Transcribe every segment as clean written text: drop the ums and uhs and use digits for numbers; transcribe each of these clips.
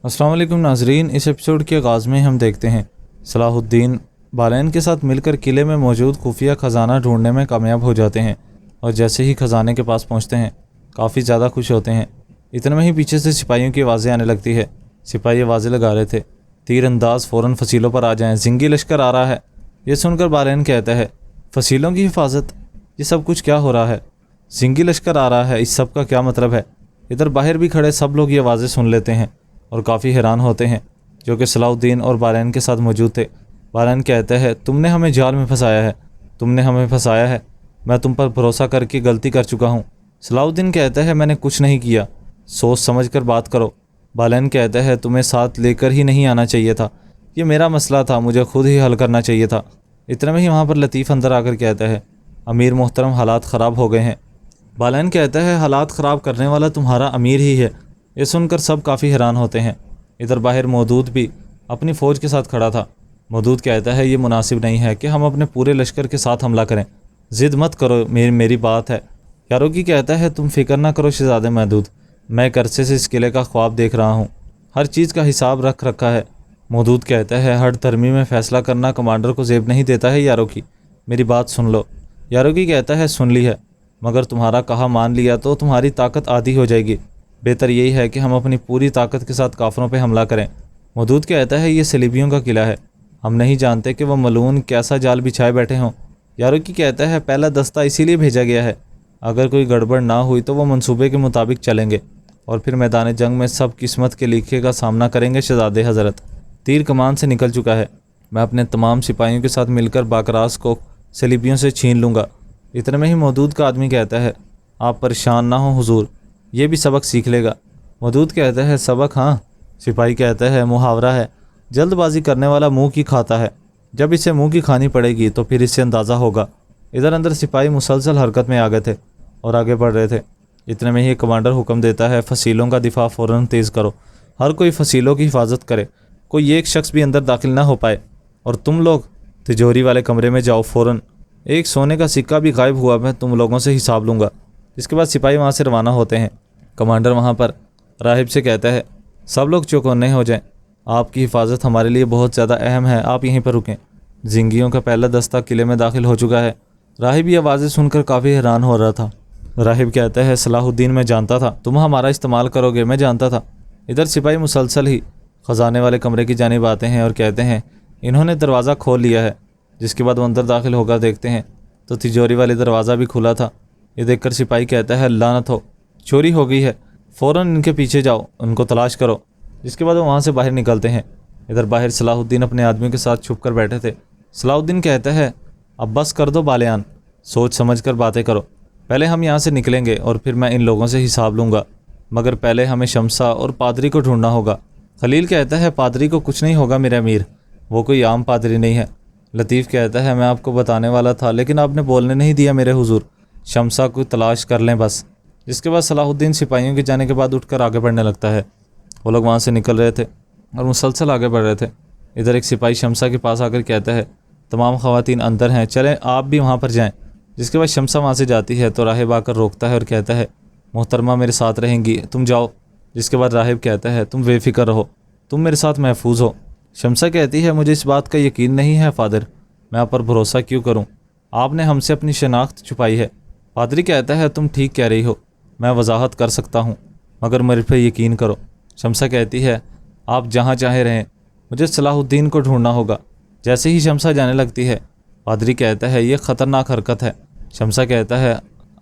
अस्सलाम वालेकुम नाजरीन। इस एपिसोड के आगाज़ में हम देखते हैं सलाहुद्दीन बालैन के साथ मिलकर किले में मौजूद खुफिया ख़जाना ढूंढने में कामयाब हो जाते हैं और जैसे ही ख़जाने के पास पहुंचते हैं काफ़ी ज़्यादा खुश होते हैं। इतने में ही पीछे से सिपाहियों की आवाज़ें आने लगती है। सिपाही आवाज़ें लगा रहे थे, तीर अंदाज फ़ौरन फसीलों पर आ जाएं, ज़िंगी लश्कर आ रहा है। ये सुनकर बालैन कहता है, फसीलों की हिफाजत, ये सब कुछ क्या हो रहा है? ज़िंगी लश्कर आ रहा है, इस सब का क्या मतलब है? इधर बाहर भी खड़े सब लोग ये आवाज़ें सुन लेते हैं और काफ़ी हैरान होते हैं, जो कि सलाहुद्दीन और बालैन के साथ मौजूद थे। बालैन कहता है, तुमने हमें जाल में फंसाया है, तुमने हमें फंसाया है, मैं तुम पर भरोसा करके गलती कर चुका हूँ। सलाहुद्दीन कहता है, मैंने कुछ नहीं किया, सोच समझ कर बात करो। बालैन कहता है, तुम्हें साथ लेकर ही नहीं आना चाहिए था, ये मेरा मसला था, मुझे खुद ही हल करना चाहिए था। इतने में ही वहाँ पर लतीफ़ अंदर आकर कहता है, अमीर मोहतरम, हालात ख़राब हो गए हैं। बालैन कहता है, हालात ख़राब करने वाला तुम्हारा अमीर ही है। ये सुनकर सब काफ़ी हैरान होते हैं। इधर बाहर मौदूद भी अपनी फ़ौज के साथ खड़ा था। मौदूद कहता है, ये मुनासिब नहीं है कि हम अपने पूरे लश्कर के साथ हमला करें, ज़िद मत करो, मेरी बात है। यारोकी कहता है, तुम फिक्र ना करो शहज़ादे मौदूद, मैं एक अरसे से इस किले का ख्वाब देख रहा हूँ, हर चीज़ का हिसाब रख रखा है। मौदूद कहता है, हर धर्मी में फ़ैसला करना कमांडर को ज़ेब नहीं देता है यारोकी, मेरी बात सुन लो। यारोकी कहता है, सुन ली है, मगर तुम्हारा कहा मान लिया तो तुम्हारी ताकत आधी हो जाएगी, बेहतर यही है कि हम अपनी पूरी ताकत के साथ काफरों पे हमला करें। मौदूद कहता है, ये सलीबियों का किला है, हम नहीं जानते कि वह मलून कैसा जाल बिछाए बैठे हों। यारोकी कहता है, पहला दस्ता इसीलिए भेजा गया है, अगर कोई गड़बड़ ना हुई तो वह मंसूबे के मुताबिक चलेंगे और फिर मैदान जंग में सब किस्मत के लिखे का सामना करेंगे। शहजादे हज़रत, तीर कमान से निकल चुका है, मैं अपने तमाम सिपाहियों के साथ मिलकर बाकरास को सलीबियों से छीन लूँगा। इतने में ही मौदूद का आदमी कहता है, आप परेशान ना हो हुजूर, ये भी सबक सीख लेगा। मौदूद कहता है, सबक? हाँ। सिपाही कहता है, मुहावरा है, जल्दबाजी करने वाला मुंह की खाता है, जब इसे मुंह की खानी पड़ेगी तो फिर इससे अंदाज़ा होगा। इधर अंदर सिपाही मुसलसल हरकत में आ गए थे और आगे बढ़ रहे थे। इतने में ही कमांडर हुक्म देता है, फसीलों का दिफा फ़ौरन तेज़ करो, हर कोई फसीलों की हिफाजत करे, कोई एक शख्स भी अंदर दाखिल ना हो पाए, और तुम लोग तिजोरी वाले कमरे में जाओ फ़ौरन, एक सोने का सिक्का भी गायब हुआ, मैं तुम लोगों से हिसाब लूँगा। इसके बाद सिपाही वहाँ से रवाना होते हैं। कमांडर वहाँ पर राहिब से कहता है, सब लोग चौकन्ने हो जाएं, आपकी हिफाजत हमारे लिए बहुत ज़्यादा अहम है, आप यहीं पर रुकें। जिंगियों का पहला दस्ता किले में दाखिल हो चुका है। राहिब ये आवाज़ें सुनकर काफ़ी हैरान हो रहा था। राहिब कहता है, सलाहुद्दीन, मैं जानता था तुम हमारा इस्तेमाल करोगे, मैं जानता था। इधर सिपाही मुसलसल ही ख़जाने वाले कमरे की जानिब आते हैं और कहते हैं, इन्होंने दरवाज़ा खोल लिया है। जिसके बाद वो अंदर दाखिल होकर देखते हैं तो तिजोरी वाले दरवाज़ा भी खुला था। ये देखकर सिपाही कहता है, लानत हो, चोरी हो गई है, फ़ौरन इनके पीछे जाओ, उनको तलाश करो। जिसके बाद वो वहाँ से बाहर निकलते हैं। इधर बाहर सलाहुद्दीन अपने आदमियों के साथ छुप कर बैठे थे। सलाहुद्दीन कहता है, अब बस कर दो बालियान, सोच समझ कर बातें करो, पहले हम यहाँ से निकलेंगे और फिर मैं इन लोगों से हिसाब लूँगा, मगर पहले हमें शमसा और पादरी को ढूंढना होगा। खलील कहता है, पादरी को कुछ नहीं होगा मेरे अमीर, वो कोई आम पादरी नहीं है। लतीफ़ कहता है, मैं आपको बताने वाला था लेकिन आपने बोलने नहीं दिया मेरे हुजूर, शमसा को तलाश कर लें बस। जिसके बाद सलाहुद्दीन सिपाहियों के जाने के बाद उठकर आगे बढ़ने लगता है। वो लोग वहाँ से निकल रहे थे और मुसलसल आगे बढ़ रहे थे। इधर एक सिपाही शमसा के पास आकर कहता है, तमाम ख़वातीन अंदर हैं, चलें आप भी वहाँ पर जाएं। जिसके बाद शमसा वहाँ से जाती है तो राहिब आकर रोकता है और कहता है, मोहतरमा मेरे साथ रहेंगी, तुम जाओ। जिसके बाद राहिब कहता है, तुम बेफिक्र रहो, तुम मेरे साथ महफूज हो। शमसा कहती है, मुझे इस बात का यकीन नहीं है फादर, मैं आप पर भरोसा क्यों करूँ, आपने हमसे अपनी शनाख्त छुपाई है। पादरी कहता है, तुम ठीक कह रही हो, मैं वजाहत कर सकता हूँ, मगर मेरे पर यकीन करो। शमसा कहती है, आप जहाँ चाहे रहें, मुझे सलाहुद्दीन को ढूंढना होगा। जैसे ही शमसा जाने लगती है, पादरी कहता है, ये ख़तरनाक हरकत है। शमसा कहता है,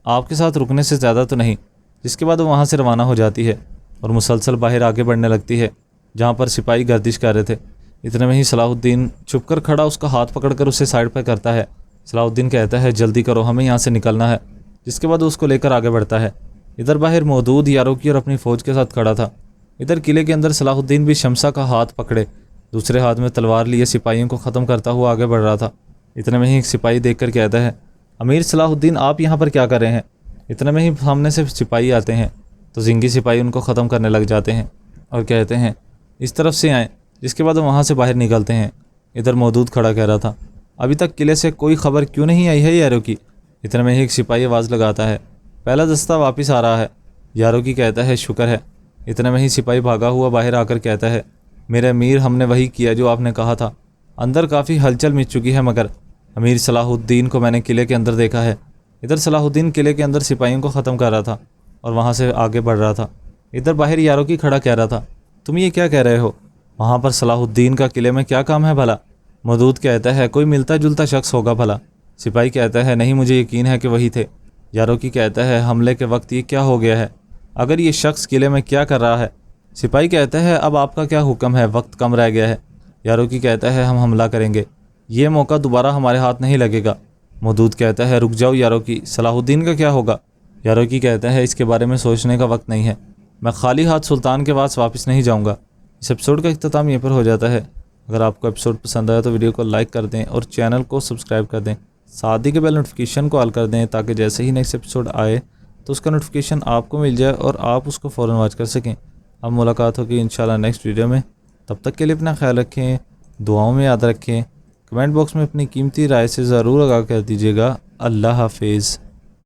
आपके साथ रुकने से ज़्यादा तो नहीं। जिसके बाद वो वहाँ से रवाना हो जाती है और मुसलसल बाहर आगे बढ़ने लगती है, जहाँ पर सिपाही गर्दिश कर रहे थे। इतने में ही सलाहुद्दीन छुपकर खड़ा उसका हाथ पकड़कर उसे साइड पर करता है। सलाहुद्दीन कहता है, जल्दी करो, हमें यहाँ से निकलना है। जिसके बाद उसको लेकर आगे बढ़ता है। इधर बाहर मौदूद यारोकी और अपनी फ़ौज के साथ खड़ा था। इधर किले के अंदर सलाहुद्दीन भी शमसा का हाथ पकड़े दूसरे हाथ में तलवार लिए सिपाहियों को ख़त्म करता हुआ आगे बढ़ रहा था। इतने में ही एक सिपाही देखकर कहता है, अमीर सलाहुद्दीन, आप यहाँ पर क्या कर रहे हैं? इतने में ही सामने से सिपाही आते हैं तो जिंगी सिपाही उनको ख़त्म करने लग जाते हैं और कहते हैं, इस तरफ से आएँ। जिसके बाद वहाँ से बाहर निकलते हैं। इधर मौदूद खड़ा कह रहा था, अभी तक किले से कोई खबर क्यों नहीं आई है यारोकी? इतने में ही एक सिपाही आवाज़ लगाता है, पहला दस्ता वापस आ रहा है। यारोकी कहता है, शुक्र है, اتنے میں ہی سپاہی بھاگا ہوا باہر آ کر کہتا ہے، میرے امیر، ہم نے وہی کیا جو آپ نے کہا تھا۔ اندر کافی ہلچل مچ چکی ہے، مگر امیر صلاح الدین کو میں نے قلعے کے اندر دیکھا ہے۔ ادھر صلاح الدین قلعے کے اندر سپاہیوں کو ختم کر رہا تھا اور وہاں سے آگے بڑھ رہا تھا۔ ادھر باہر یاروکی کھڑا کہہ رہا تھا، تم یہ کیا کہہ رہے ہو؟ وہاں پر صلاح الدین کا قلعے میں کیا کام ہے بھلا؟ مودود کہتا ہے، کوئی ملتا جلتا شخص ہوگا بھلا۔ سپاہی کہتا ہے، نہیں، مجھے یقین ہے کہ وہی تھے۔ یاروکی کہتا ہے، حملے کے وقت یہ کیا ہو گیا ہے؟ اگر یہ شخص قلعے میں کیا کر رہا ہے؟ سپاہی کہتا ہے، اب آپ کا کیا حکم ہے، وقت کم رہ گیا ہے۔ یاروکی کہتا ہے، ہم حملہ کریں گے، یہ موقع دوبارہ ہمارے ہاتھ نہیں لگے گا۔ مودود کہتا ہے، رک جاؤ یاروکی، صلاح الدین کا کیا ہوگا؟ یاروکی کہتا ہے، اس کے بارے میں سوچنے کا وقت نہیں ہے، میں خالی ہاتھ سلطان کے پاس واپس نہیں جاؤں گا۔ اس ایپیسوڈ کا اختتام یہیں پر ہو جاتا ہے۔ اگر آپ کو ایپیسوڈ پسند آیا تو ویڈیو کو لائک کر دیں اور چینل کو سبسکرائب کر دیں، ساتھ ہی کے بیل نوٹیفیکیشن کو آل کر دیں تاکہ جیسے ہی نیکسٹ ایپیسوڈ آئے تو اس کا نوٹیفیکیشن آپ کو مل جائے اور آپ اس کو فوراً واچ کر سکیں۔ اب ملاقات ہوگی انشاءاللہ نیکسٹ ویڈیو میں، تب تک کے لیے اپنا خیال رکھیں، دعاؤں میں یاد رکھیں، کمنٹ باکس میں اپنی قیمتی رائے سے ضرور آگاہ کر دیجیے گا۔ اللہ حافظ۔